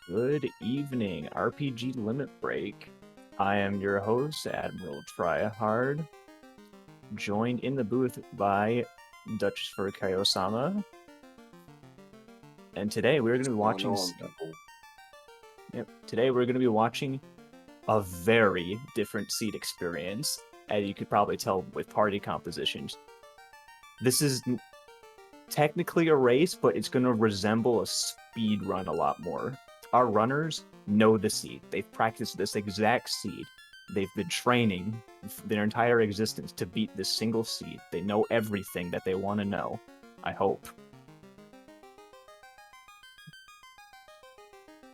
Good evening, RPG Limit Break. I am your host, Admiral Tryhard, joined in the booth by Duchess Furukayo-sama. And today we're going to be watching. Today we're going to be watching a very different seed experience, as you could probably tell with party compositions. This is technically a race, but it's going to resemble a speed run a lot more. Our runners know the seed. They've practiced this exact seed. They've been training their entire existence to beat this single seed. They know everything that they want to know. I hope.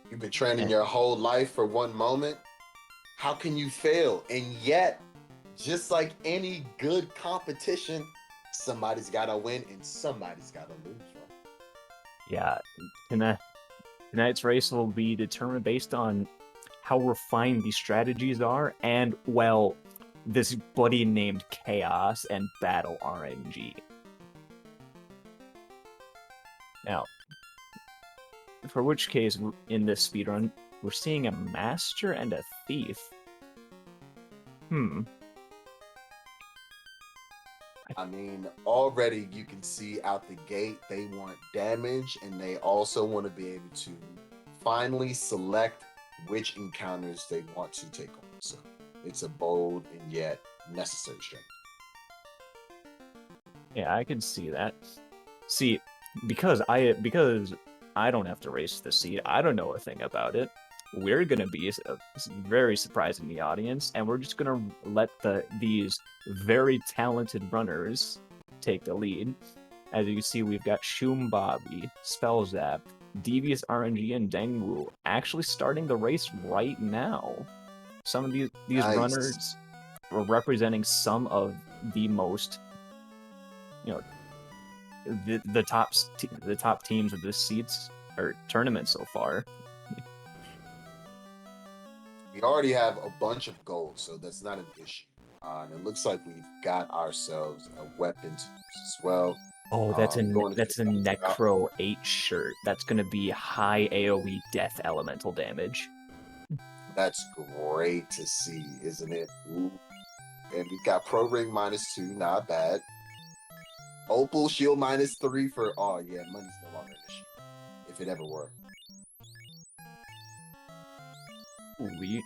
You've been training your whole life for one moment. How can you fail? And yet, just like any good competition, somebody's got to win and somebody's got to lose. Yeah, tonight's race will be determined based on how refined these strategies are and, well, this buddy named Chaos and Battle RNG. Now, for which case, in this speedrun, we're seeing a Master and a Thief. I mean, already you can see out the gate they want damage, and they also want to be able to finally select which encounters they want to take on. So it's a bold and yet necessary strategy. Yeah, I can see that. See, because I don't have to race the seed, I don't know a thing about it. We're gonna be very surprising the audience, and we're just gonna let these very talented runners take the lead. As you can see, we've got Shum Bobby, Spellzap, Devious RNG, and Dengwu actually starting the race right now. Some of these nice. Runners are representing some of the most, the top teams of this seeds or tournament so far. We already have a bunch of gold, so that's not an issue. And it looks like we've got ourselves a weapon to use as well. Oh, that's a Necro 8 shirt. That's going to be high AoE death elemental damage. That's great to see, isn't it? Ooh. And we've got Pro Ring -2, not bad. Opal Shield -3 for, oh yeah, money's no longer an issue, if it ever were. Ooh,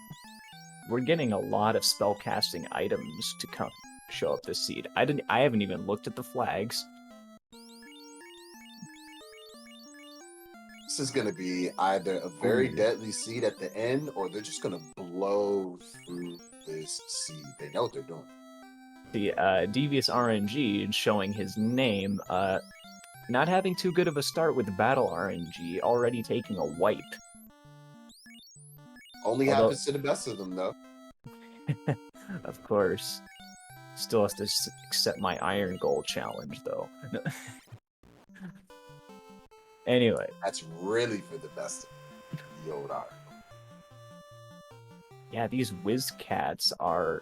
we're getting a lot of spellcasting items to show up this seed. I haven't even looked at the flags. This is going to be either a very deadly seed at the end, or they're just going to blow through this seed. They know what they're doing. The Devious RNG showing his name, not having too good of a start with Battle RNG, already taking a wipe. Only happens to the best of them, though. Of course. Still has to accept my Iron Goal challenge, though. Anyway. That's really for the best of the old Iron Goal. Yeah, these Whizcats are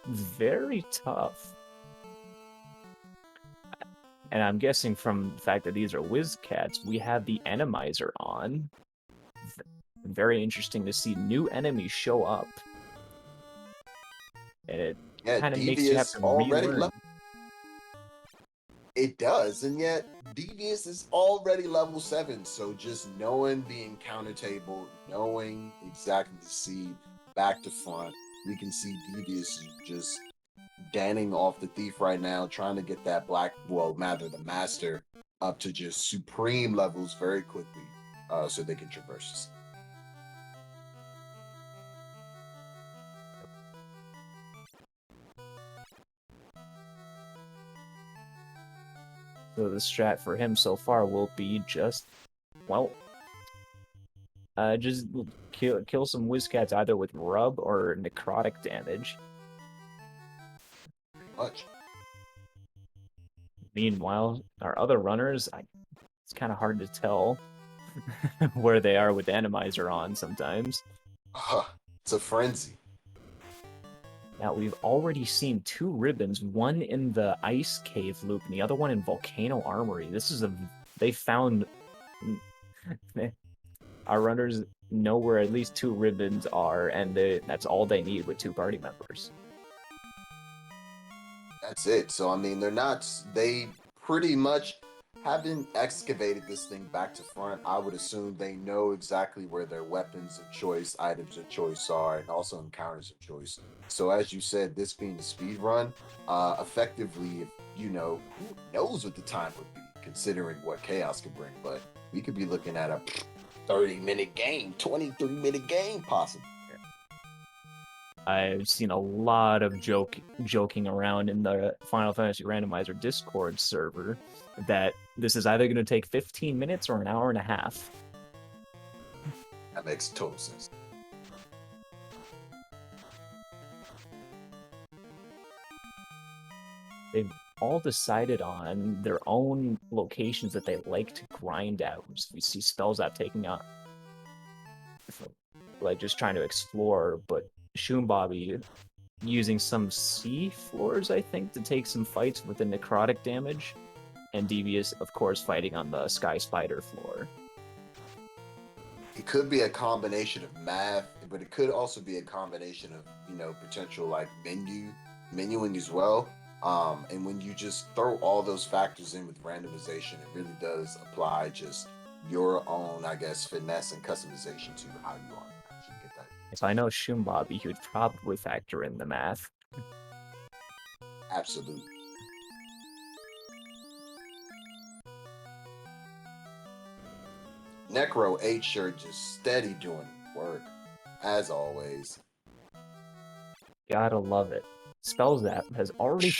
very tough. And I'm guessing from the fact that these are Whizcats, we have the Randomizer on. Very interesting to see new enemies show up. And it kind of makes you have to relearn. It does, and yet Devious is already level 7, so just knowing the encounter table, knowing exactly the seed back to front, we can see Devious is just danning off the Thief right now, trying to get that the Master up to just supreme levels very quickly, so they can traverse. So the strat for him so far will be just kill some Whizcats either with rub or necrotic damage. Much. Meanwhile, our other runners, it's kind of hard to tell where they are with Randomizer on sometimes. It's a frenzy. Now, we've already seen 2 ribbons, one in the Ice Cave loop and the other one in Volcano Armory. They found Our runners know where at least 2 ribbons are, and that's all they need with 2 party members. That's it. So I mean, they pretty much haven't excavated this thing back to front. I would assume they know exactly where their weapons of choice, items of choice are, and also encounters of choice. So as you said, this being a speed run, effectively, if who knows what the time would be, considering what chaos could bring. But we could be looking at a 30-minute game, 23-minute game, possibly. I've seen a lot of joking around in the Final Fantasy Randomizer Discord server that this is either going to take 15 minutes or an hour and a half. That makes total sense. They've all decided on their own locations that they like to grind out. We see Spells out taking out, like just trying to explore, but Shoombobby using some sea floors, I think, to take some fights with the necrotic damage, and Devious, of course, fighting on the Sky Spider floor. It could be a combination of math, but it could also be a combination of potential like menuing as well. And when you just throw all those factors in with randomization, it really does apply just your own, I guess, finesse and customization to how you want to actually get that. If I know Shoombobby, he would probably factor in the math. Absolutely. Necro 8 shirt just steady doing work, as always. Gotta love it. Spells app has already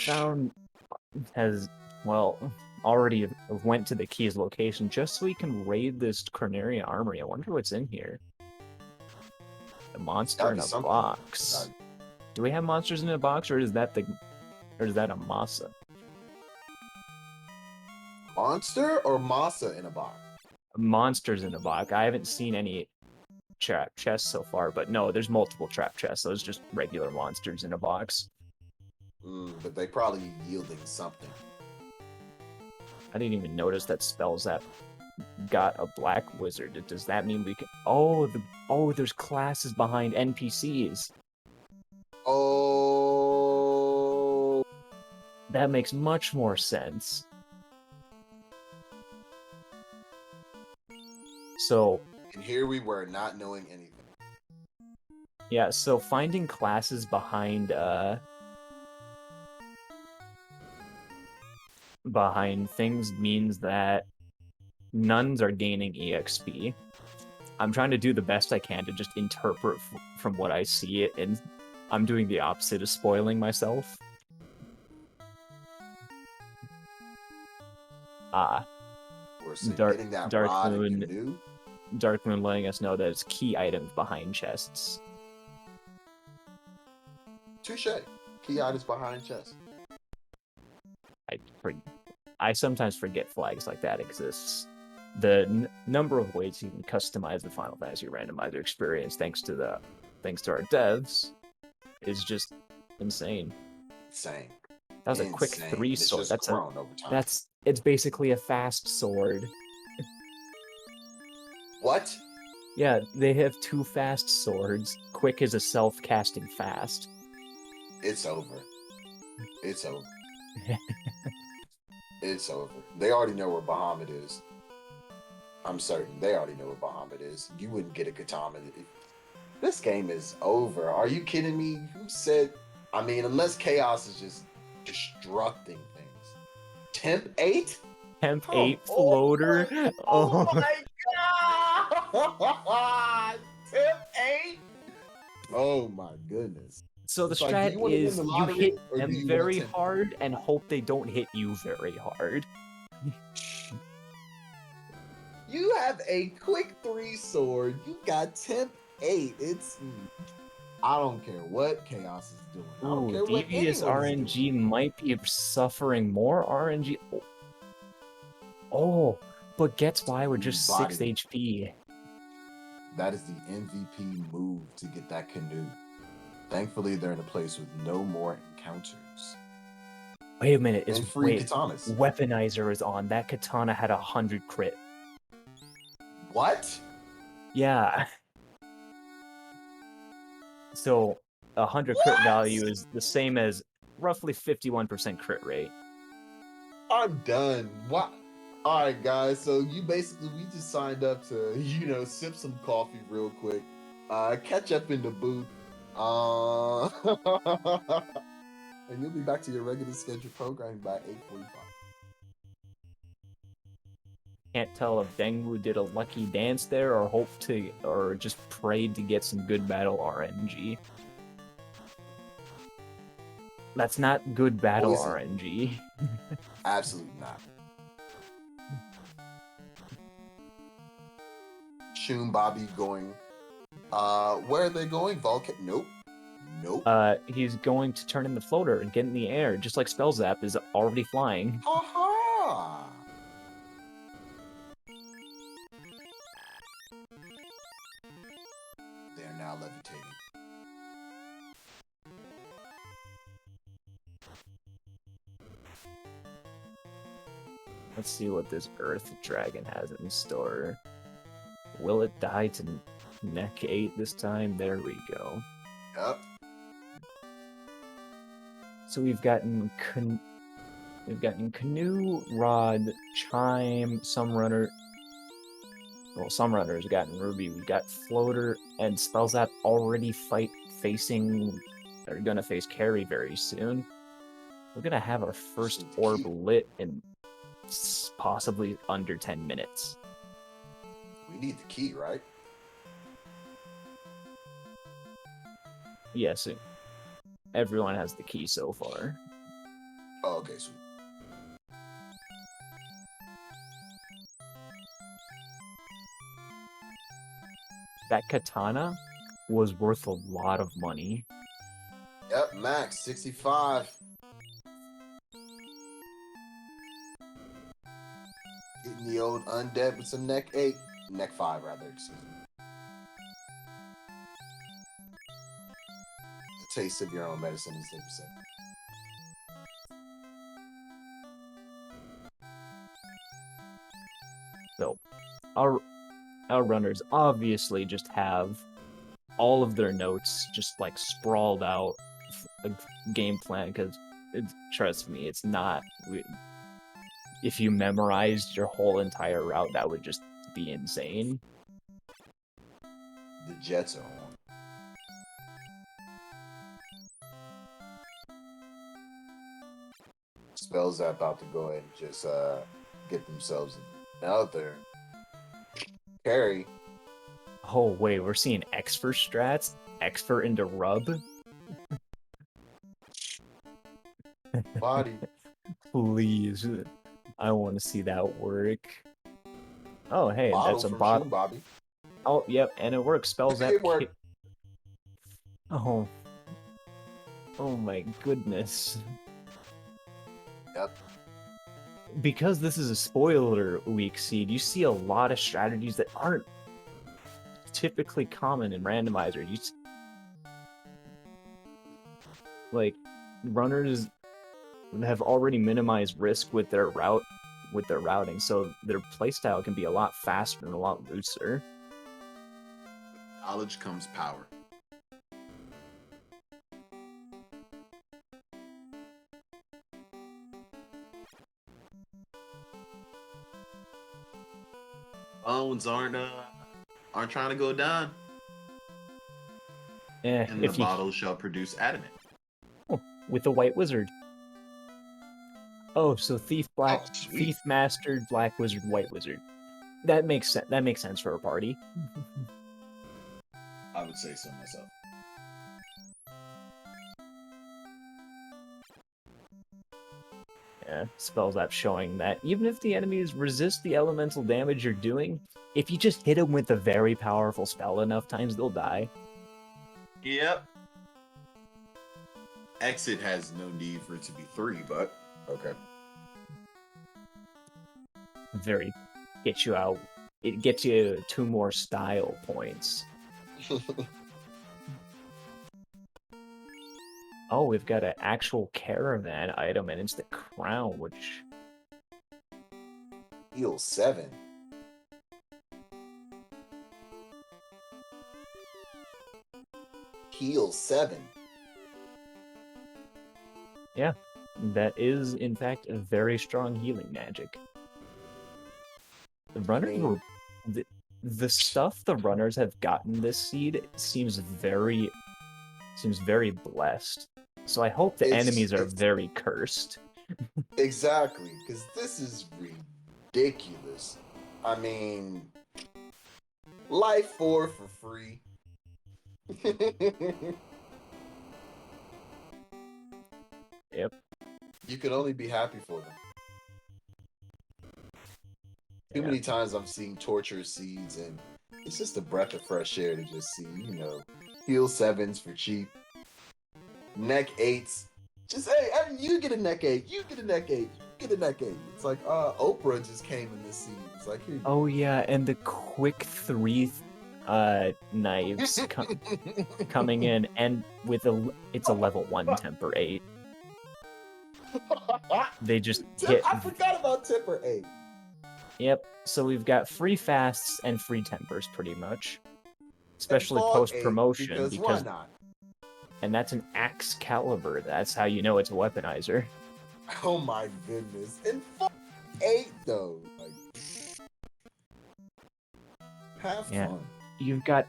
already went to the Key's location just so we can raid this Corneria Armory. I wonder what's in here. A monster in a box. Do we have monsters in a box, or is that a masa? Monster or masa in a box? Monsters in a box. I haven't seen any trap chests so far, but no, there's multiple trap chests. Those just regular monsters in a box. But they probably yielding something. I didn't even notice that Spells app got a black wizard. Does that mean we can? Oh, there's classes behind NPCs. Oh, that makes much more sense. So, and here we were not knowing anything. Yeah, so finding classes behind things means that nuns are gaining EXP. I'm trying to do the best I can to just interpret from what I see it, and I'm doing the opposite of spoiling myself. Dark Moon letting us know that it's key items behind chests. Touche. Key items behind chests. I sometimes forget flags like that exists. The number of ways you can customize the Final Fantasy Randomizer experience thanks to our devs is just insane. Insane. That was a quick 3 sword. It's basically a fast sword. What? Yeah, they have 2 fast swords. Quick is a self-casting fast. It's over. It's over. It's over. They already know where Bahamut is. I'm certain they already know where Bahamut is. You wouldn't get a katana. This game is over. Are you kidding me? Who said? I mean, unless Chaos is just destructing things. Temp 8? Temp 8 floater? Oh my god! Temp 8? Oh my goodness. So the strat is you hit them very hard and hope they don't hit you very hard. You have a quick 3 sword. You got temp 8. I don't care what Chaos is doing. I don't care what Devious RNG might be suffering more RNG. Oh, but gets by with just 6 HP. That is the MVP move to get that canoe. Thankfully, they're in a place with no more encounters. Wait a minute. Katanas. Weaponizer is on. That katana had 100 crit. What? Yeah. So 100 crit value is the same as roughly 51% crit rate. I'm done. What? All right, guys. So we just signed up to sip some coffee real quick, catch up in the booth, and you'll be back to your regular scheduled programming by 8:45. Can't tell if Dengwu did a lucky dance there or just prayed to get some good battle RNG. That's not good battle Poison. RNG. Absolutely not. Shun Bobby going. Where are they going? Vulcan? Nope. Nope. He's going to turn in the floater and get in the air, just like Spell Zap is already flying. Ha ha! They are now levitating. Let's see what this Earth Dragon has in store. Will it die to Neck 8 this time? There we go. Yep. So we've gotten Canoe, Rod, Chime, Sunrunner. Well, Sunrunner's gotten Ruby. We've got Floater and Spellzap already gonna face Carry very soon. We're gonna have our first orb lit in possibly under 10 minutes. We need the key, right? Yes, everyone has the key so far. Oh, okay, sweet. That katana was worth a lot of money. Yep, max 65. Getting the old undead with some neck 5 rather, excuse me. The taste of your own medicine, as they would say. So, our runners obviously just have all of their notes just like sprawled out a game plan because trust me, it's not. If you memorized your whole entire route, that would just be insane. The Jets are on. Spells are about to go ahead and just get themselves another carry. Oh wait, we're seeing expert strats, expert into rub. Body. Please, I want to see that work. Oh hey, Bottle that's a from bottle. Shun Bobby. Oh yep, and it works. Spells that. It worked. Oh. Oh my goodness. Yep. Because this is a spoiler week seed, you see a lot of strategies that aren't typically common in Randomizer. Like, runners have already minimized risk with their routing, so their playstyle can be a lot faster and a lot looser. Knowledge comes power. Bones aren't trying to go down. And the bottle shall produce adamant. Oh, with the White Wizard. Oh, so Thief Mastered, Black Wizard, White Wizard. That makes sense. That makes sense for a party. I would say so myself. Yeah, Spells App showing that even if the enemies resist the elemental damage you're doing, if you just hit them with a very powerful spell enough times, they'll die. Yep. Exit has no need for it to be 3, but okay. Very get you out. It gets you 2 more style points. Oh, we've got an actual caravan item, and it's the crown, which... Heal 7. heal 7. Yeah, that is in fact a very strong healing magic. The runners mean- were the stuff the runners have gotten this seed seems very blessed. So I hope the enemies are very cursed. Exactly, because this is ridiculous. I mean, Life 4 for free. Yep. You can only be happy for them. Too many times I'm seeing torture seeds, and it's just a breath of fresh air to just see, heal 7s for cheap. Neck 8s. Just, hey, you get a neck 8, you get a neck 8, you get a neck 8. It's like, Oprah just came in this seed. It's like, here. Oh yeah, and the quick 3 knives coming in, and with it's a level 1 temper 8. They just hit. I forgot about temper 8. Yep, so we've got free fasts and free tempers pretty much. Especially post-promotion, because why not? And that's an axe caliber. That's how you know it's a weaponizer. Oh my goodness. And 8 though. Like, have fun. You've got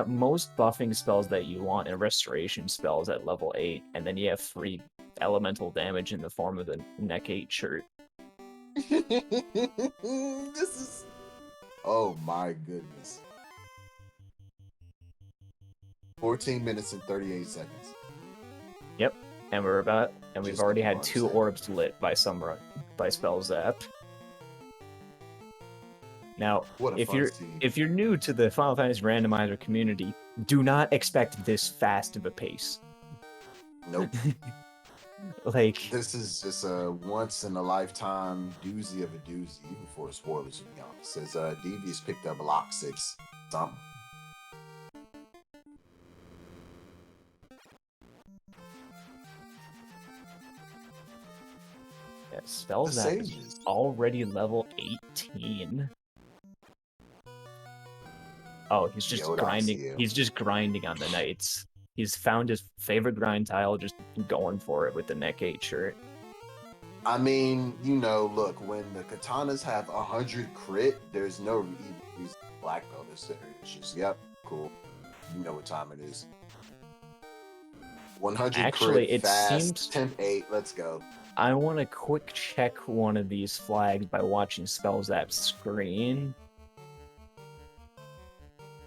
most buffing spells that you want and restoration spells at level 8, and then you have free elemental damage in the form of the neck 8 shirt. This is, oh my goodness. 14 minutes and 38 seconds. Yep, and we've already had 2 orbs lit by spell zapped. Now, if you're new to the Final Fantasy Randomizer community, do not expect this fast of a pace. Nope. Like, this is just a once in a lifetime doozy of a doozy, even for spoilers, to be honest. Says Devious picked up Lock 6 something. Yeah, spell zap is already level 18. Oh, he's just grinding. He's just grinding on the knights. He's found his favorite grind tile, just going for it with the neck 8 shirt. I mean, look, when the katanas have 100 crit, there's no reason black belt is there. It's just, yep, cool. You know what time it is. 100 crit, fast, temp 8, let's go. I want to quick check one of these flags by watching Spellzap's screen.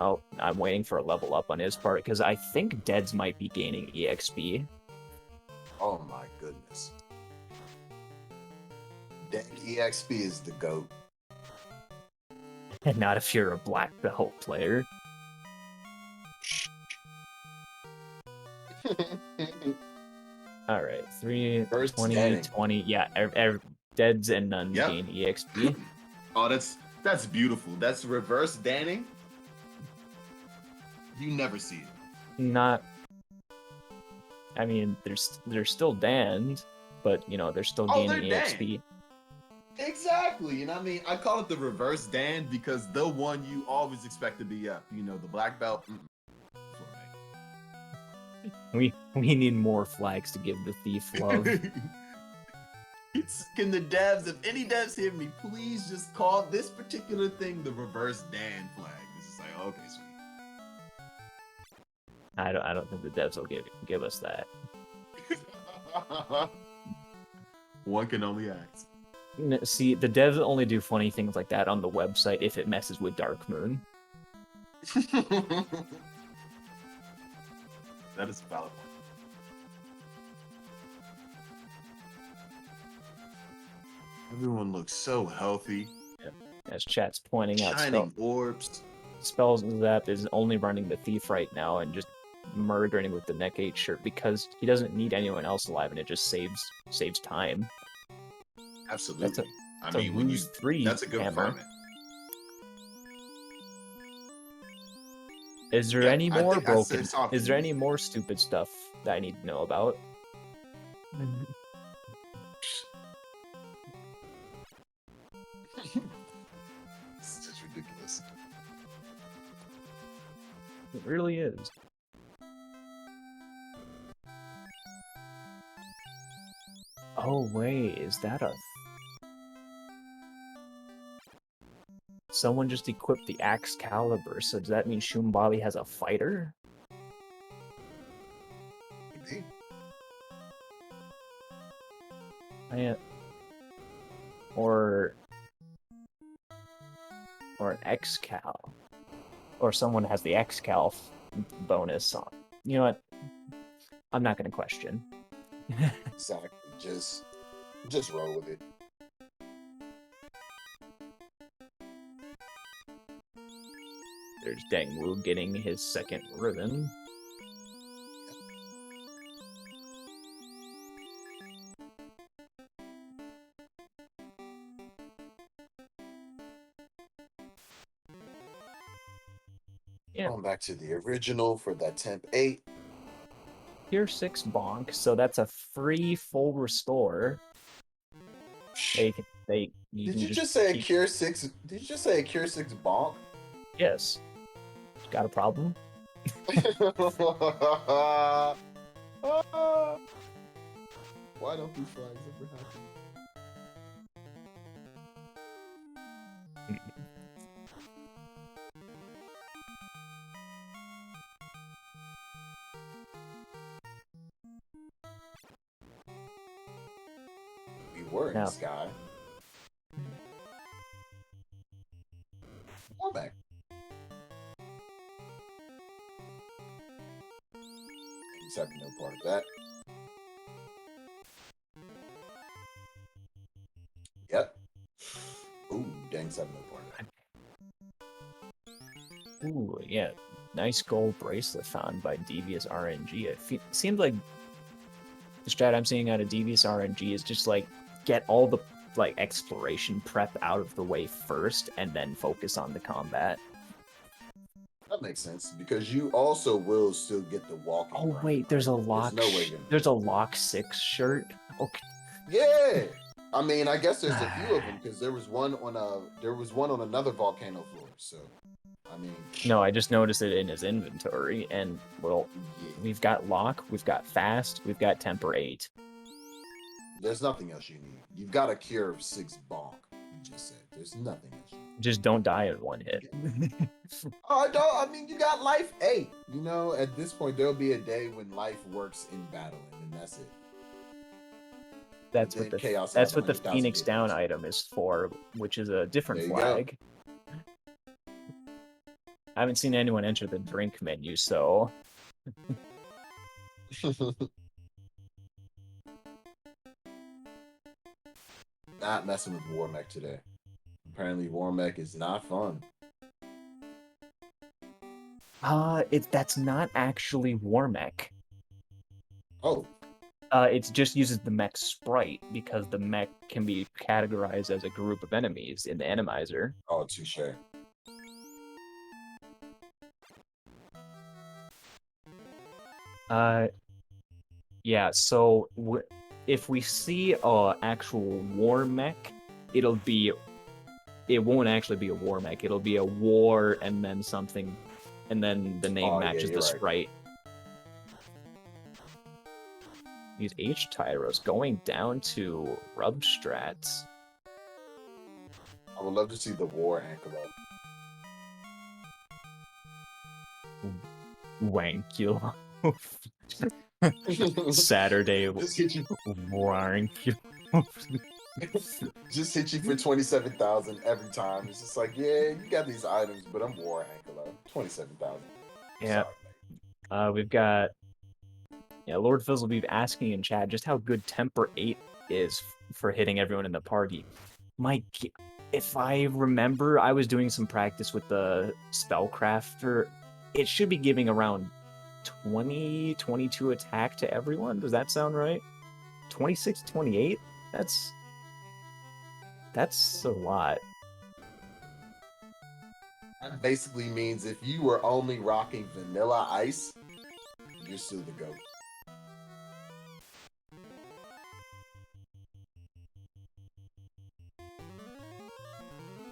Oh, I'm waiting for a level up on his part, because I think Deads might be gaining EXP. Oh my goodness. Dead EXP is the GOAT. And not if you're a black belt player. Alright, 3, 20, 20, yeah, Deads and none gain EXP. Oh, that's beautiful. That's reverse danning. You never see it. Not. I mean, they're still danned, but they're still gaining EXP. Exactly, and I mean, I call it the reverse Dan because the one you always expect to be up. The black belt. We need more flags to give the thief love. Can the devs, if any devs hear me, please just call this particular thing the reverse Dan flag. It's just like, okay, sweet. I don't think the devs will give us that. One can only ask. See, the devs only do funny things like that on the website if it messes with Dark Moon. That is a valid point. Everyone looks so healthy. Yeah. As chat's pointing out, shining orbs. Spellzap is only running the thief right now and just murdering with the neck 8 shirt because he doesn't need anyone else alive, and it just saves time. Absolutely. I mean, when you 3, that's a good comment. Is there any more broken? Is there any more stupid stuff that I need to know about? It's just ridiculous. It really is. Oh wait, is that a? Someone just equipped the axe caliber, so does that mean Shumbali has a fighter? Maybe. Or an X-Cal. Or someone has the X-Cal bonus on. You know what? I'm not gonna question. Exactly. Just roll with it. There's Dengwu getting his second ribbon. Yeah, Going back to the original for that temp 8. Tier 6 bonk, so that's a free full restore. You Did can you just just say a keep. cure 6? Did you just say a cure 6 bonk? Yes. Got a problem? Why don't these flags ever happen? We were in the Now, sky. War back. Except no part of that. Yep. Ooh, dang, seven no part of that. ooh, yeah. Nice gold bracelet found by Devious RNG. It seems like the strat I'm seeing out of Devious RNG is just like get all the like exploration prep out of the way first and then focus on the combat. That makes sense because you also will still get the walking. Oh grind, wait, there's a right? lock. There's no way you're There's a lock 6 shirt. Okay. Yeah. I mean, I guess there's a few of them because there was one on another volcano floor. So, I mean, No, I just noticed it in his inventory, and well, yeah, we've got lock, we've got fast, we've got temper 8. there's nothing else you need. You've got a cure of 6 bonk. You just said there's nothing else. Just don't die in one hit. Oh, I don't. I mean, you got life 8. You know, at this point, there'll be a day when life works in battle, and then that's it. That's And what then the chaos that's has what the 100,000 Phoenix hit Down points. item is for, which is a different There you go. flag. I haven't seen anyone enter the drink menu, so Not messing with Warmech today. Apparently, Warmech is not fun. that's not actually War Mech. Oh, It just uses the mech sprite because the mech can be categorized as a group of enemies in the Randomizer. oh, touche. Yeah, so if we see a actual war mech, it won't actually be a war mech. It'll be a war and then something, and then the name Oh, yeah, matches the you're right. sprite. These H Tyros going down to rub strats. I would love to see the War Antelope. Wank you. Saturday Just hit you. wank you. Just hit you for 27,000 every time. It's just like, yeah, you got these items, but I'm War Antelope. 27,000. Yeah. Sorry, We've got Lord Fizz will be asking in chat just how good Temper 8 is for hitting everyone in the party. Mike, if I remember, I was doing some practice with the Spellcrafter. It should be giving around 20, 22 attack to everyone. Does that sound right? 26, 28? That's a lot. That basically means if you were only rocking vanilla ice, you're still the GOAT.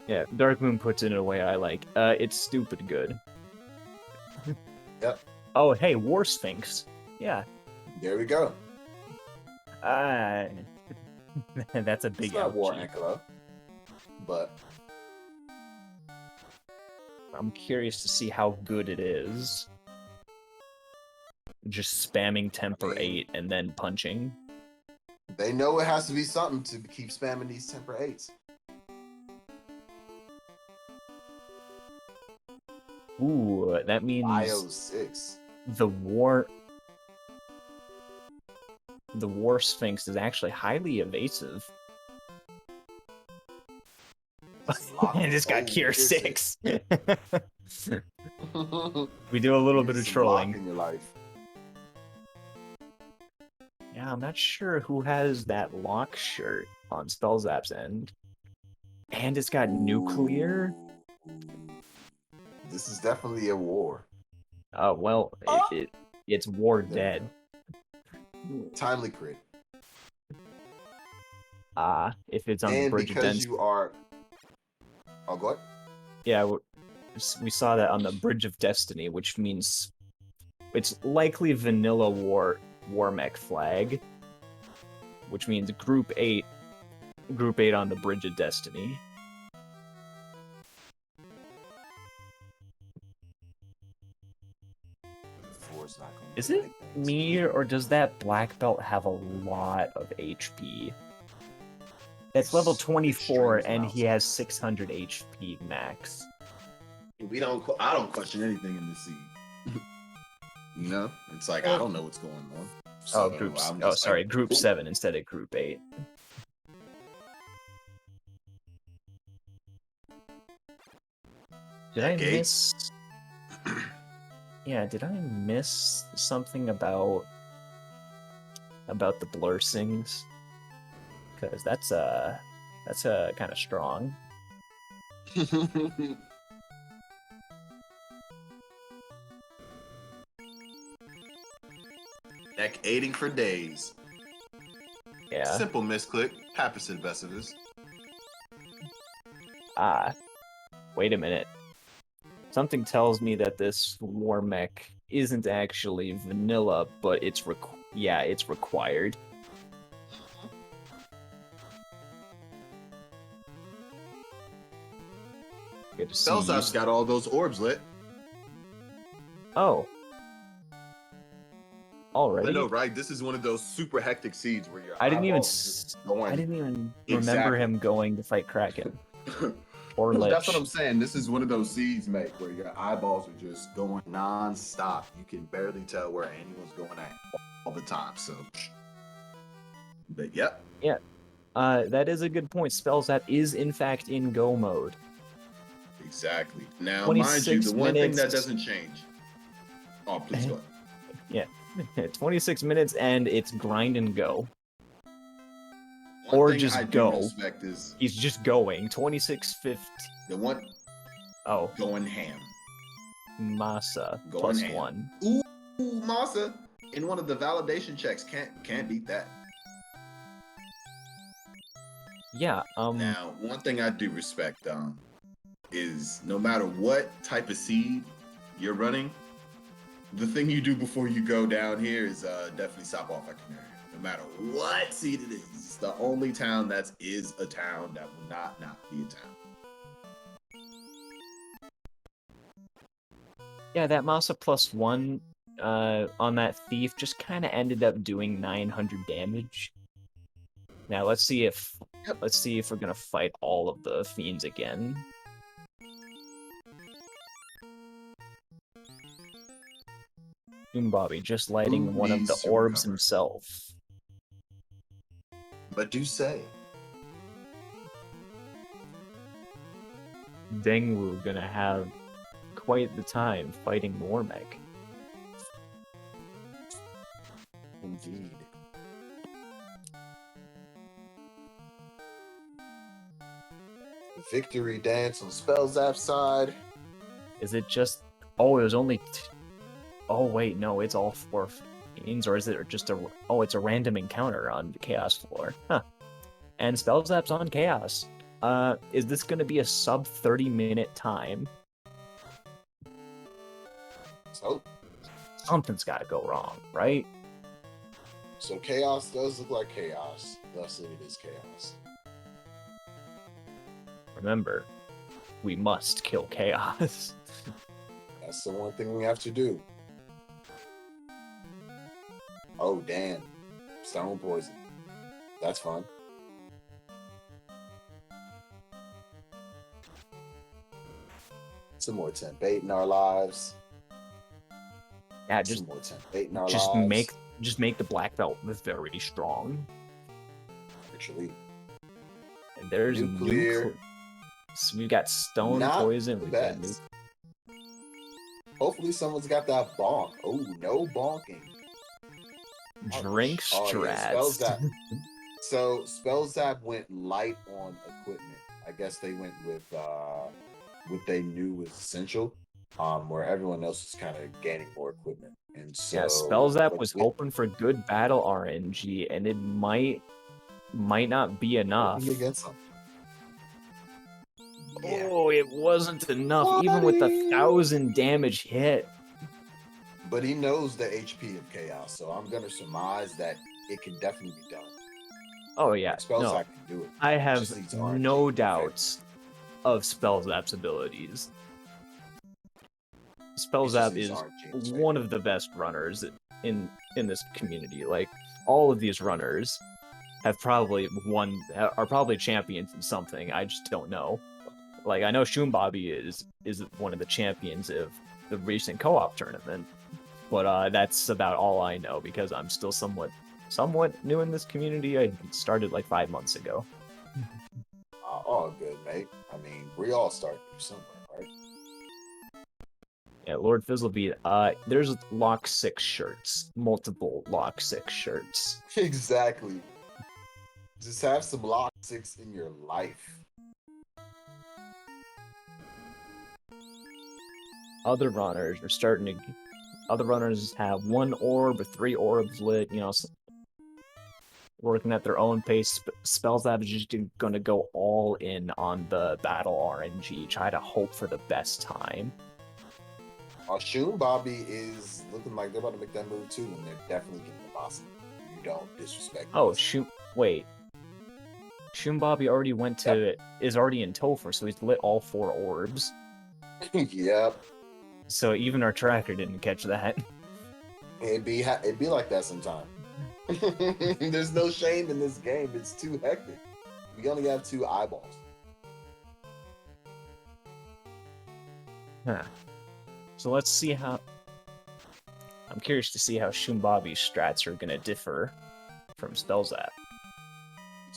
Yeah, Dark Moon puts it in a way I like. It's stupid good. Yep. Oh, hey, War Sphinx. Yeah. There we go. That's a It's big not War ouchie. Echo, but I'm curious to see how good it is. Just spamming Temper 8 and then punching. they know it has to be something to keep spamming these Temper 8s. Ooh, that means Bio 6. the War Sphinx is actually highly evasive. And just got Cure 6. We do a little bit of trolling. In your life. Yeah, I'm not sure who has that lock shirt on Spellzap's end. And it's got nuclear. This is definitely a war. Well, it's War Dead. Timely crit. If it's on the And Bridge of because Destiny. you are... Oh, go ahead. Yeah, we saw that on the Bridge of Destiny, which means it's likely vanilla war mech flag, which means Group 8 on the Bridge of Destiny. Is it me, or does that black belt have a lot of HP? It's level 24, and he has 600 HP max. I don't question anything in this scene. You know, it's like I don't know what's going on. So Group 7 instead of Group 8. Did I miss? Yeah, did I miss something about the Blursings? Because that's kind of strong. Deck aiding for days. Yeah. Simple misclick. Happens in Vesivus. Wait a minute. Something tells me that this war mech isn't actually vanilla, but it's required. Good to see. Spellzap's got all those orbs lit. Oh. Already? I know, right? This is one of those super hectic seeds where you're. I didn't even remember him going to fight Kraken. Or Lich. That's what I'm saying. This is one of those seeds, mate, where your eyeballs are just going non-stop. You can barely tell where anyone's going at all the time. So, but yep. Yeah. That is a good point. Spellzap is in fact in go mode. Exactly. Now, mind you, the one thing that doesn't change. Oh, please go ahead. Yeah. 26 minutes and it's grind and go. Or just go. He's just going. 26:50. The one. Oh. Going ham. Masa going +1. Ooh, Masa in one of the validation checks can't beat that. Yeah. Now, one thing I do respect is no matter what type of seed you're running, the thing you do before you go down here is definitely stop off at Canary. No matter what seed it is, it's the only town that is a town that will not be a town. Yeah, that Masa +1 on that thief just kind of ended up doing 900 damage. Now let's see if we're gonna fight all of the fiends again. Bobby just lighting one of the orbs himself. But do say. Dengwu gonna have quite the time fighting Mormeg. Indeed. Victory dance on Spellzap's side. Is it just... Oh, it was only... Oh, wait, no, it's all 4 fiends, or is it just a... Oh, it's a random encounter on the Chaos floor. Huh. And Spellzap's on Chaos. Is this going to be a sub 30-minute time? So? Something's got to go wrong, right? So Chaos does look like Chaos. Thus it is chaos. Remember, we must kill chaos. That's the one thing we have to do. Oh damn. Stone poison. That's fun. Some more temp bait in our lives. Yeah, Some more temp bait in our just lives. make the black belt very strong. Actually. And there's Nuclear. So we've got stone Not poison. the We've got best. Hopefully someone's got that bonk. Oh, no bonking. drink Oh yeah, spell strats. zap. So spell zap went light on equipment. I guess they went with what they knew was essential. Where everyone else is kind of gaining more equipment. And so Yeah, spell zap but was with hoping for good battle RNG, and it might not be enough. hoping to get something. Yeah. Oh, it wasn't enough, even with the Buddy! 1,000 damage hit. But he knows the HP of chaos, so I'm gonna surmise that it can definitely be done. Oh yeah, Like, spell no, zap can do it. I have Just needs RNG. no Okay. doubts of spell zap's abilities. Spell It just zap needs is RNG in its one favor. of the best runners in this community. Like all of these runners have probably are probably champions in something. I just don't know. Like I know Shumbobby is one of the champions of the recent co-op tournament, but that's about all I know because I'm still somewhat new in this community. I started like 5 months ago. All good, mate. I mean, we all start from somewhere, right? Yeah, Lord Fizzlebeat. There's lock 6 shirts, multiple lock 6 shirts. Exactly. Just have some lock 6 in your life. Other runners are starting to. Other runners have 1 orb or 3 orbs lit. You know, working at their own pace. Spells that is just going to go all in on the battle RNG. Try to hope for the best time. Shun Bobby is looking like they're about to make that move too, and they're definitely getting the boss. You don't disrespect. Oh, wait. Shumbobby already went to is already in Topher, so he's lit all 4 orbs. Yep. So even our tracker didn't catch that. It'd be like that sometimes. There's no shame in this game. It's too hectic. We only have 2 eyeballs. Huh. So let's see how. I'm curious to see how Shumbobby's strats are gonna differ from Spellzap.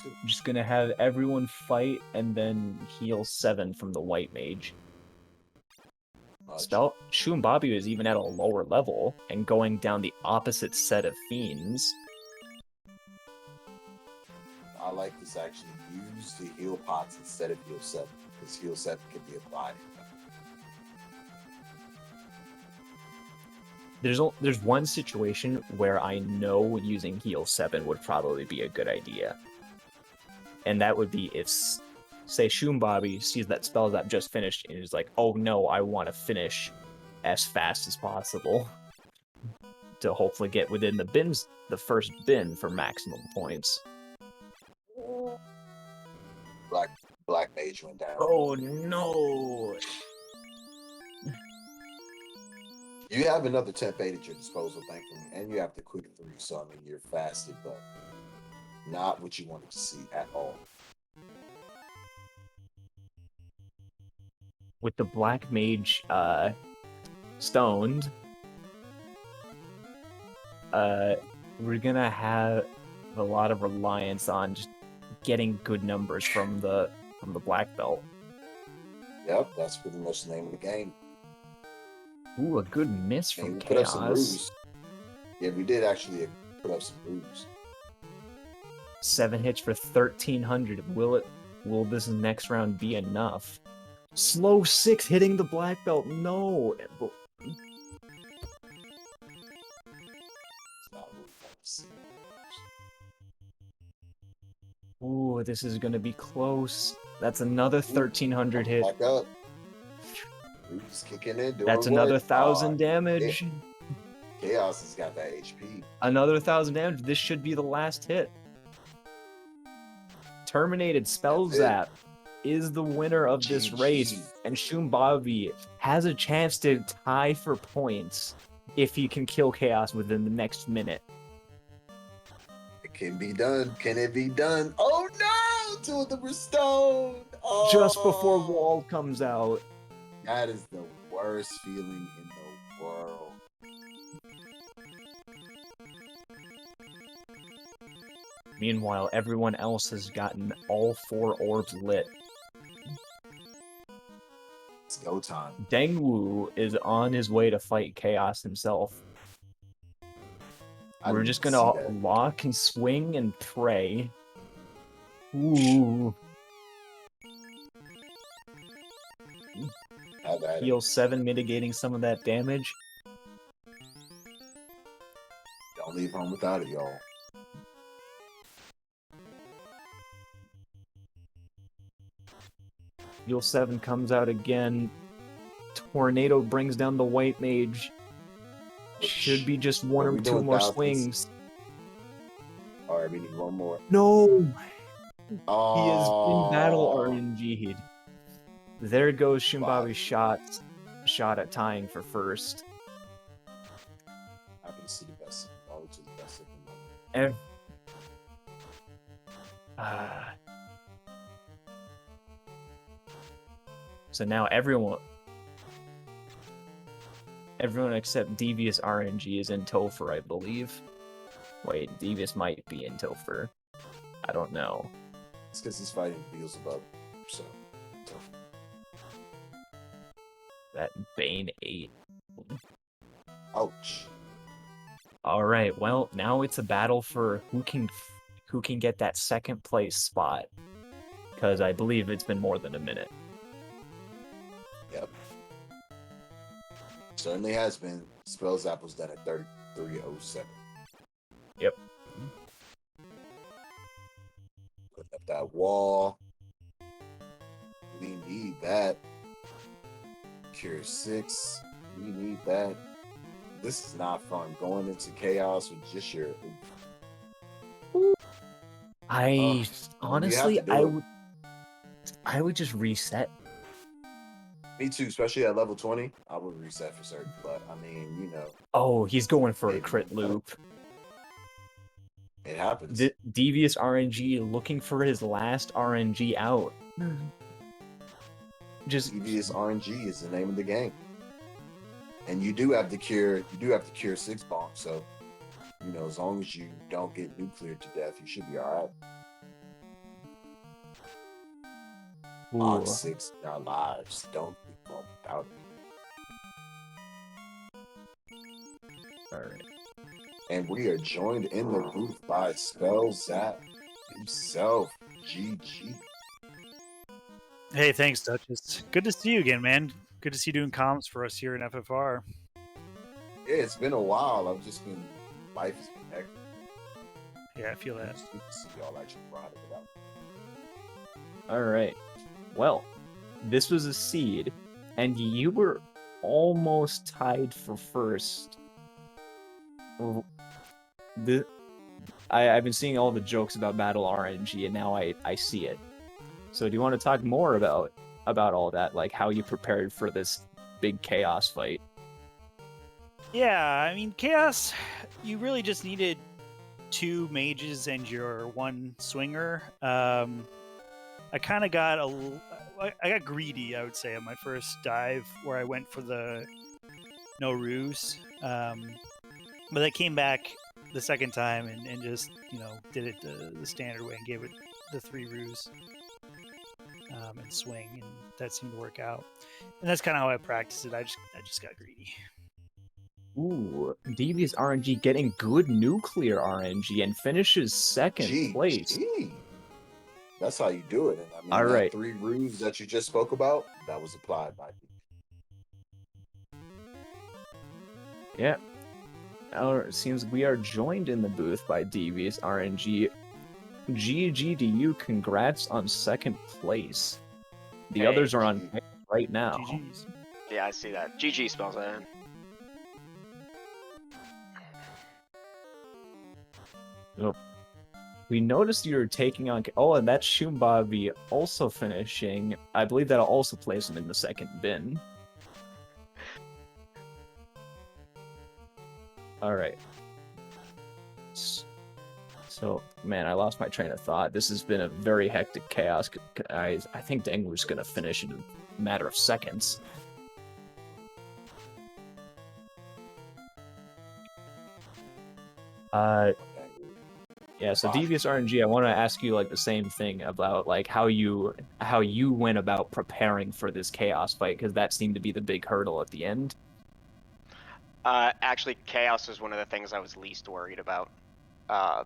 I'm just gonna have everyone fight and then heal 7 from the white mage. Shumbobby is even at a lower level and going down the opposite set of fiends. I like this actually. Use the heal pots instead of heal 7, because heal 7 can be applied. There's one situation where I know using heal 7 would probably be a good idea. And that would be if, say, Shumbobby sees that spell that just finished and is like, oh no, I want to finish as fast as possible to hopefully get within the first bin for maximum points. Black mage went down. Oh no! You have another temp 8 at your disposal, thankfully, and you have the quick 3, so I mean you're fasted, but not what you wanted to see at all. With the black mage stoned, we're gonna have a lot of reliance on just getting good numbers from the black belt. Yep, that's pretty much the name of the game. Ooh, a good miss from we Chaos. put up some rules. Yeah, we did actually put up some rules. 7 hits for 1,300. Will this next round be enough? Slow 6 hitting the black belt. No. Ooh, this is gonna be close. That's another 1,300 hit. Back up. Rules kicking in. That's another 1,000 damage. Chaos has got that HP. Another 1,000 damage. This should be the last hit. Terminated Spell That's it. Zap is the winner of this race, GG. and Shumbavi has a chance to tie for points if he can kill Chaos within the next minute. It can be done. Can it be done? Oh no! Two of them were stoned. Oh, Just before Wall comes out. that is the worst feeling in the world. Meanwhile, everyone else has gotten all 4 orbs lit. It's go time. Dengwu is on his way to fight Chaos himself. We're just gonna lock and swing and pray. Ooh. Heal 7 mitigating some of that damage. Don't leave home without it, y'all. Heal 7 comes out again. Tornado brings down the white mage. Should be just 1 or 2 more swings. Alright, we need 1 more. No! Oh. He is in battle RNG'd. There goes Shumbavi's shot at tying for first. I can see the best. All to the best of the moment. So now everyone except Devious RNG is in Topher, I believe. Wait, Devious might be in Topher. I don't know. It's because he's fighting Beelzebub, so that Bane 8. Ouch. Alright, well, now it's a battle for who can get that second place spot. Because I believe it's been more than a minute. Yep. Certainly has been. Spell Zap was done at 33:07. Yep. Putting up that wall. We need that. Cure 6. We need that. This is not fun. Going into Chaos with just your... Honestly, I would just reset. Me too, especially at level 20. I would reset for certain, but I mean, you know. Oh, he's going for a crit loop. It happens. Devious RNG looking for his last RNG out. Just Devious RNG is the name of the game. And you do have the cure 6 bomb, so you know, as long as you don't get nuclear to death, you should be alright. Box 6 in our lives. Don't be wrong without it. Alright. And we are joined in the booth by Spell Zap himself. GG. Hey, thanks, Duchess. Good to see you again, man. Good to see you doing comms for us here in FFR. Yeah, it's been a while. I've just been... Life has been hectic. Yeah, I feel that. It's good to see y'all actually brought it out. Alright. Well, this was a seed, and you were almost tied for first. I've been seeing all the jokes about Battle RNG, and now I see it. So do you want to talk more about all that, like how you prepared for this big Chaos fight? Yeah, I mean, Chaos, you really just needed 2 mages and your 1 swinger. I kind of got I got greedy, I would say, on my first dive, where I went for the no ruse. But I came back the second time and just, you know, did it the standard way and gave it the 3 ruse and swing, and that seemed to work out. And that's kind of how I practiced it. I just got greedy. Ooh, Devious RNG getting good nuclear RNG and finishes second place. That's how you do it. And I mean, all right. 3 rules that you just spoke about, that was applied by me. Yeah. Now it seems we are joined in the booth by Devious RNG. GG to you, congrats on second place. The others are on right now. GG's. Yeah, I see that. GG spells that. Yep. We noticed you were taking on. Oh, and that's Shumbabi also finishing. I believe that'll also place him in the second bin. All right. So, man, I lost my train of thought. This has been a very hectic chaos. I think Dengwu's gonna finish in a matter of seconds. Yeah, so Devious RNG, I want to ask you like the same thing about like how you went about preparing for this chaos fight, because that seemed to be the big hurdle at the end. Actually, chaos was one of the things I was least worried about. I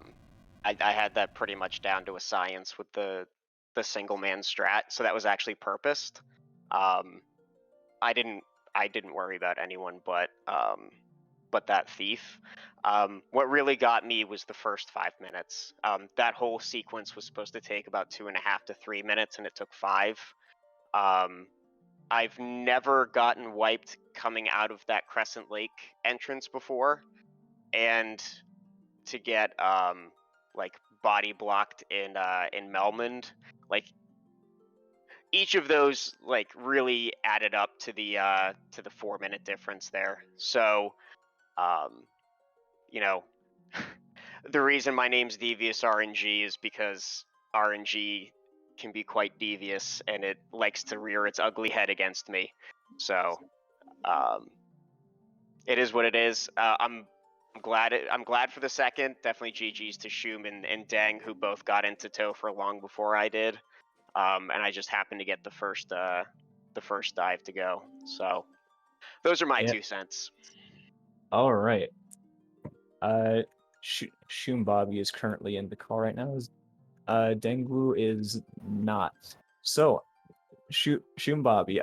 had that pretty much down to a science with the single man strat, so that was actually purposed. I didn't worry about anyone but that thief. What really got me was the first 5 minutes. That whole sequence was supposed to take about 2.5 to 3 minutes, and it took 5. I've never gotten wiped coming out of that Crescent Lake entrance before, and to get like body blocked in Melmond, like each of those like really added up to the 4-minute difference there. So you know, the reason my name's Devious RNG is because RNG can be quite devious, and it likes to rear its ugly head against me. So it is what it is. I'm glad for the second. Definitely GG's to Shum and Deng, who both got into Topher long before I did. And I just happened to get the first dive to go. So those are my 2 cents. All right. Shum Bobby is currently in the call right now. Dengwu is not. So, Shum Bobby,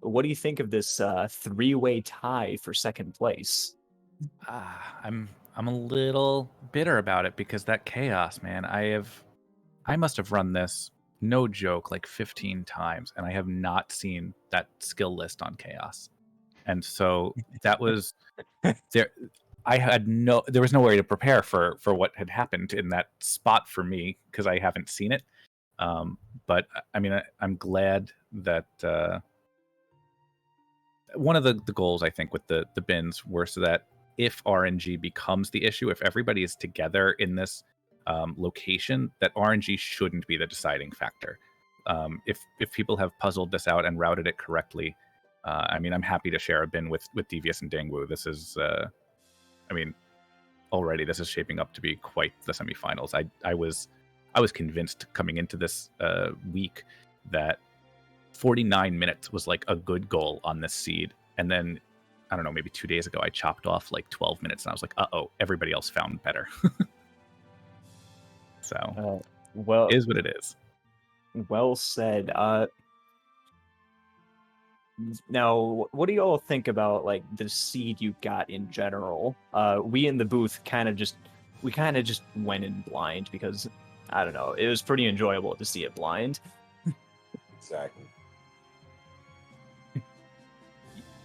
what do you think of this 3-way tie for second place? I'm a little bitter about it because that chaos, man. I must have run this, no joke, like 15 times, and I have not seen that skill list on chaos. And so that was there. There was no way to prepare for what had happened in that spot for me because I haven't seen it. But I mean, I'm glad that one of the goals I think with the bins were so that if RNG becomes the issue, if everybody is together in this location, that RNG shouldn't be the deciding factor. If people have puzzled this out and routed it correctly, I mean, I'm happy to share a bin with Devious and Dangwu. This is, I mean, already this is shaping up to be quite the semifinals. I was convinced coming into this week that 49 minutes was like a good goal on this seed, and then I don't know, maybe 2 days ago I chopped off like 12 minutes, and I was like, uh-oh, everybody else found better. So well, it is what it is. Well said. Now, what do you all think about like the seed you got in general? We in the booth kind of just went in blind because I don't know, it was pretty enjoyable to see it blind. Exactly.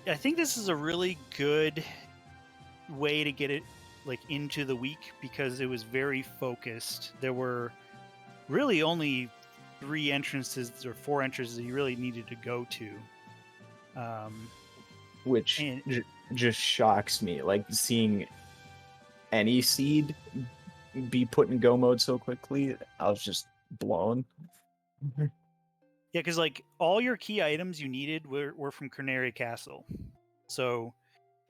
I think this is a really good way to get it like into the week because it was very focused. There were really only 3 entrances or 4 entrances that you really needed to go to. Which just shocks me, like seeing any seed be put in go mode so quickly. I was just blown. Yeah, because like all your key items you needed were from Canary Castle. So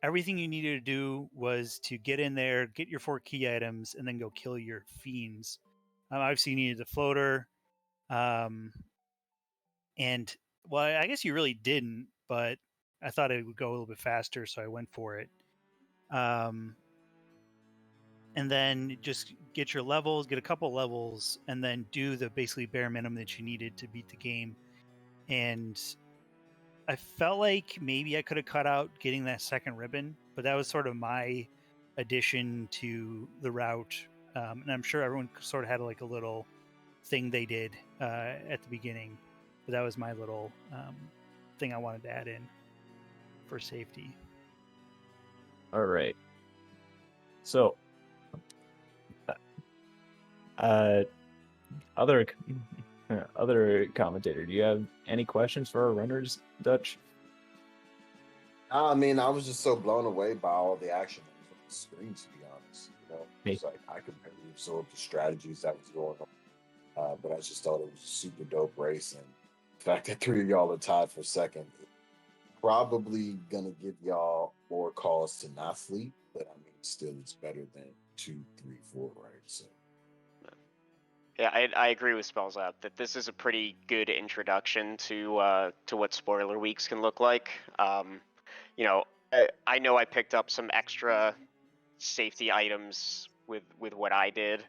everything you needed to do was to get in there, get your 4 key items, and then go kill your fiends. Obviously, you needed the floater. And, well, I guess you really didn't, but I thought it would go a little bit faster, so I went for it. And then just get your levels, get a couple levels, and then do the basically bare minimum that you needed to beat the game. And I felt like maybe I could have cut out getting that second ribbon, but that was sort of my addition to the route. And I'm sure everyone sort of had like a little thing they did at the beginning, but that was my little thing I wanted to add in for safety. All right. So Uh, other other commentator, do you have any questions for our runners, Dutch? I mean, I was just so blown away by all the action on the screen, to be honest. Me. It's like I could barely absorb the strategies that was going on. But I just thought it was a super dope race. And the fact that three of y'all are tied for second, probably gonna give y'all more cause to not sleep. But I mean, still, it's better than 2, 3, 4, right? So Yeah, I agree with Spells Out that this is a pretty good introduction to what spoiler weeks can look like. You know, I know I picked up some extra safety items with what I did,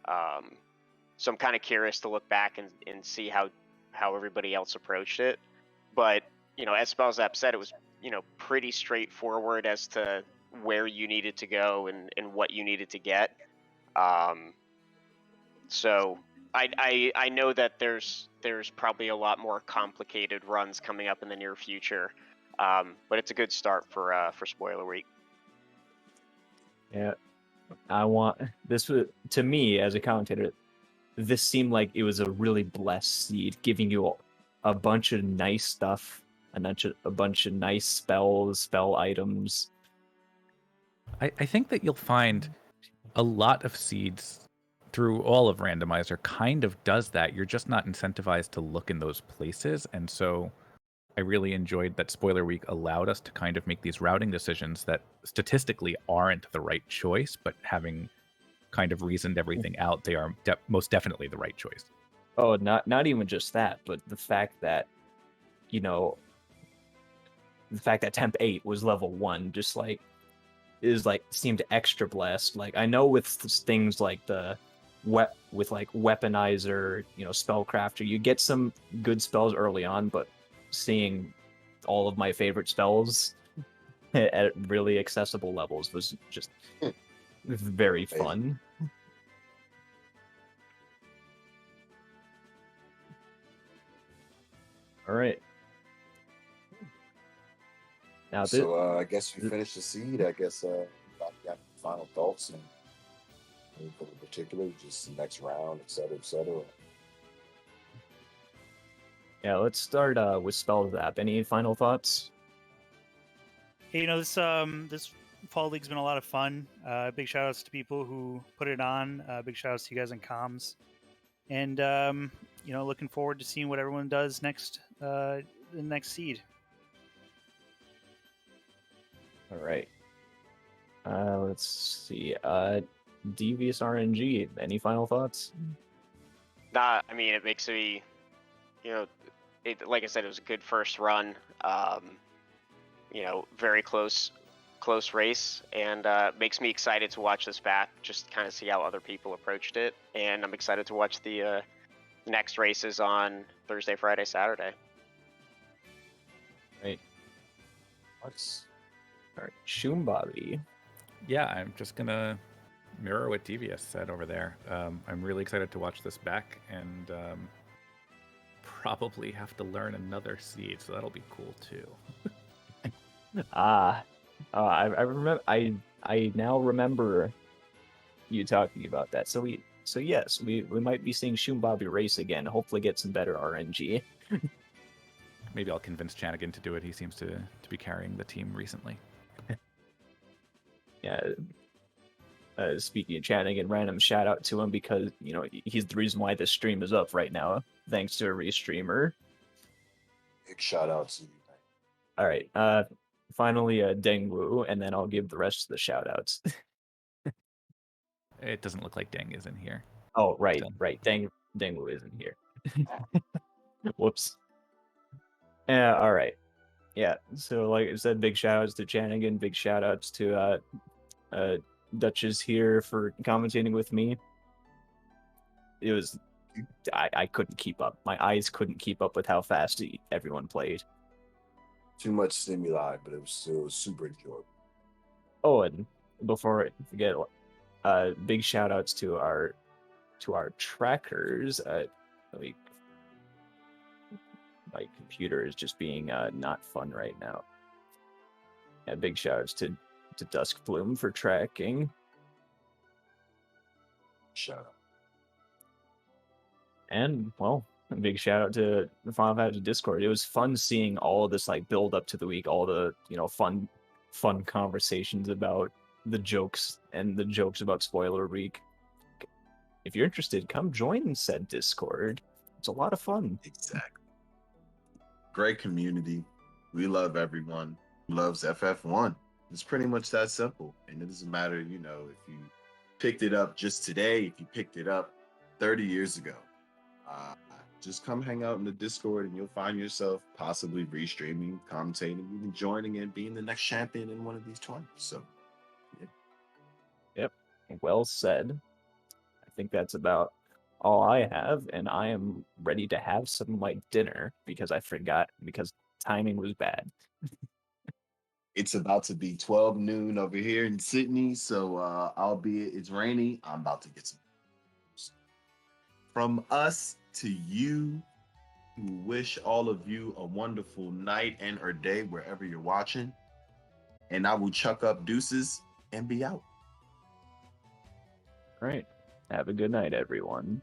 so I'm kind of curious to look back and see how everybody else approached it. But as Spells App said, it was pretty straightforward as to where you needed to go and what you needed to get. So I know that there's probably a lot more complicated runs coming up in the near future, but it's a good start for spoiler week. Yeah, I want this was to me as a commentator. This seemed like it was a really blessed seed, giving you a bunch of nice stuff, a bunch of nice spell items. I think that you'll find a lot of seeds through all of Randomizer kind of does that. You're just not incentivized to look in those places. And so I really enjoyed that Spoiler Week allowed us to kind of make these routing decisions that statistically aren't the right choice, but having kind of reasoned everything out, they are most definitely the right choice. Oh, not even just that, but the fact that Temp 8 was level 1 just seemed extra blessed. Like, I know with things like the weaponizer, spellcrafter, you get some good spells early on, but seeing all of my favorite spells at really accessible levels was just very fun. All right. Now so I guess we finished the seed. I guess got final thoughts and anything in particular, just next round, et cetera, et cetera. Yeah, let's start with Spell Zap. Any final thoughts? Hey, this fall league's been a lot of fun. Big shout outs to people who put it on. Big shout outs to you guys in comms. And looking forward to seeing what everyone does next, the next seed. All right. Let's see. Devious RNG. Any final thoughts? Nah, I mean, it makes me, like I said, it was a good first run. Very close race, and makes me excited to watch this back, just kind of see how other people approached it. And I'm excited to watch the next races on Thursday, Friday, Saturday. Right. All right. Shumbabi. Yeah, I'm just going to mirror what Devious said over there. I'm really excited to watch this back and probably have to learn another seed, so that'll be cool too. I remember. I now remember you talking about that. So yes, we might be seeing Shumbabi race again. Hopefully, get some better RNG. Maybe I'll convince Chanigan to do it. He seems to be carrying the team recently. Yeah. Speaking of Chanigan, random shout out to him because he's the reason why this stream is up right now, thanks to a restreamer. Big shout out to you. All right. Finally, Dengwu, and then I'll give the rest of the shout outs. It doesn't look like Deng is in here. Oh, right. Dengwu isn't here. Whoops. Yeah, all right. Yeah, so like I said, big shout outs to Chanigan, big shout outs to Dutch's here for commentating with me. It was I couldn't keep up. My eyes couldn't keep up with how fast everyone played. Too much stimuli, but it was still super enjoyable. Oh, and before I forget, big shout outs to our trackers. My computer is just being not fun right now. Yeah, big shout outs to Dusk Bloom for tracking. Shout out. And well, a big shout out to the Final Fantasy Discord. It was fun seeing all of this like build up to the week, all the fun conversations about the jokes and the jokes about spoiler week. If you're interested, come join said Discord. It's a lot of fun. Exactly. Great community. We love everyone who loves FF1. It's pretty much that simple. And it doesn't matter, if you picked it up just today, if you picked it up 30 years ago. Just come hang out in the Discord and you'll find yourself possibly restreaming, commentating, even joining and being the next champion in one of these tournaments. So, yeah. Yep. Well said. I think that's about all I have, and I am ready to have some of my dinner because I forgot because timing was bad. It's about to be 12 noon over here in Sydney. So, albeit it's rainy, I'm about to get some. From us to you, we wish all of you a wonderful night and or day wherever you're watching. And I will chuck up deuces and be out. All right. Have a good night, everyone.